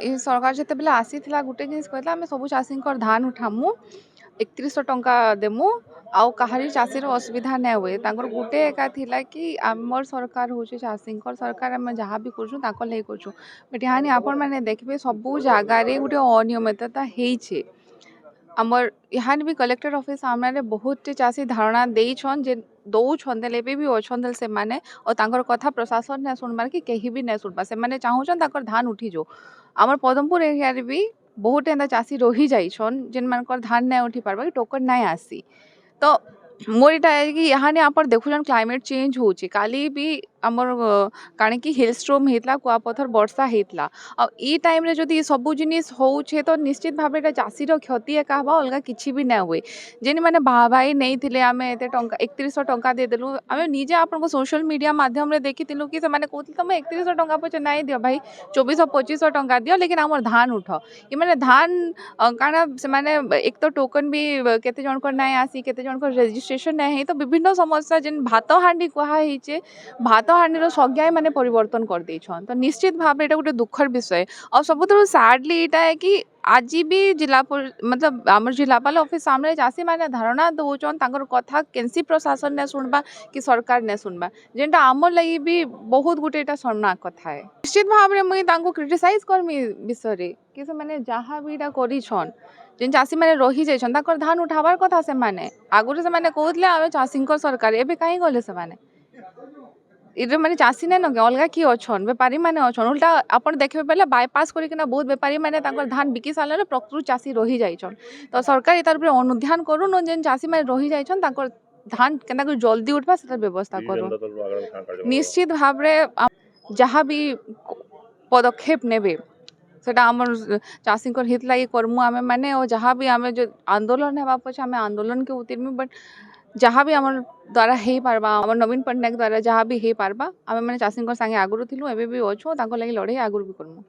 ଇ ସରକାର ଯେତେବେଲେ ଆସିଥିଲା ଗୋଟେ ଜିନିଷ କହିଥିଲା ଆମେ ସବୁ ଚାଷୀଙ୍କର ଧାନ ଉଠାମୁ 3100 ଟଙ୍କା ଦେମୁ ଆଉ କାହାରି ଚାଷୀର ଅସୁବିଧା ନାଇଁ ହୁଏ ତାଙ୍କର ଗୋଟେ ଏକା ଥିଲା କି ଆମର ସରକାର ହଉଛି ଚାଷୀଙ୍କର ସରକାର ଆମେ ଯାହା ବି କରୁଛୁ ତାଙ୍କର ଲାଗି କରୁଛୁ ବଟ୍ ଇହାନି ଆପଣମାନେ ଦେଖିବେ ସବୁ ଜାଗାରେ ଗୋଟେ ଅନିୟମିତତା ହେଇଛେ ଆମର ଇହାନି ବି କଲେକ୍ଟର ଅଫିସ୍ ସାମ୍ନାରେ ବହୁତ ଚାଷୀ ଧାରଣା ଦେଇଛନ୍ ଯେ ଦଉଛନ୍ ଦେଲେ ଏବେ ବି ଅଛନ୍ ଦେଲେ ସେମାନେ ଆଉ ତାଙ୍କର କଥା ପ୍ରଶାସନ ନାଇଁ ଶୁଣବାର କି କେହି ବି ନାଇଁ ଶୁଣବାର ସେମାନେ ଚାହୁଁଛନ୍ ତାଙ୍କର ଧାନ ଉଠିଯାଉ ଆମର ପଦମପୁର ଏରିଆରେ ବି ବହୁତ ଏନ୍ତା ଚାଷୀ ରହି ଯାଇଛନ୍ ଯେନ୍ମାନଙ୍କର ଧାନ ନାଇଁ ଉଠି ପାରବା କି ଟୋକନ ନାଇଁ ଆସି ତ मोर इटा है कि यहाँ आप देखुन क्लाइमेट चेंज होची काली भी आमर काणी कि हिल स्ट्रोम हेतला कुआपथर वर्षा हेतला आ ई टाइम रे जदी सब जिनिस होउछे तो निश्चित भाबे एटा चासी रो क्षति एका हबा अलगा किछि भी ना हुए जेनि माने भाई नहीं थिले आमे एते टंका 3100 टंका दे देलु आमे निजे आपन को सोशल मीडिया माध्यम रे देखितिलु कि से माने कहतिल तमे 3100 टंका पछे नाही दियो भाई 2400 2500 टंका दियो लेकिन हमर धान उठ ई माने धान काना से माने एक तो टोकन भी केते जन को नाही आसी केते जन को रेजिस्ट्रेशन नाही तो विभिन्न समस्या जेन भात हांडी कुहा हिचे भात हांडी संज्ञा मैंने परिवर्तन कर देछन तो निश्चित भाव एटा गोटे दुखर विषय और सबुत सैडली एटा है कि आज भी जिला मतलब आम जिलापाल ऑफिस सामने चाषी मैंने धारणा दौन कथा केनसी प्रशासन ने सुनबा कि सरकार ने सुनबा जेनटा आमर लगी भी बहुत गोटे एटा शर्मनाक कथा है निश्चित भाव में मुई तांको क्रिटिसाइज करमी विषय रे कि से माने जहाँ भी एटा करिछन जेन चाषी मैंने रही जाइछन ताकर धान उठाबार कथा से माने आगुरे से माने कहतले आमे चाषींकर सरकार एबे काहे गले से माने इधर माने चाषी नहीं न अलग किए अच्छन बेपारी मैंने अच्छन उल्टा अपन देखे पहले बायपास करना बहुत बेपारी मैंने धान बिकी सारे प्रकृत चाषी रही जाइछन तो सरकार तार अनुध्यान करूँ जेन चाषी मैंने रही जाइछन धान केना जल्दी उठवा से व्यवस्था करूँ निश्चित भाव जहाँ भी पदक्षेप नेबे सेटा आमर चाषी हित लगी करमु आमे माने और जहाँ भी आमे जो आंदोलन है पछे आमे आंदोलन के उतरमु बट जहाँ भी आमर द्वारा हो पार्बा आमर नवीन पट्टनायक द्वारा जहाँ भी हो पार्बा आमे माने चाषी संगे आगुरु थिलु एबे भी अच्छु तांको लागि लड़ाई आगुरु भी करमु।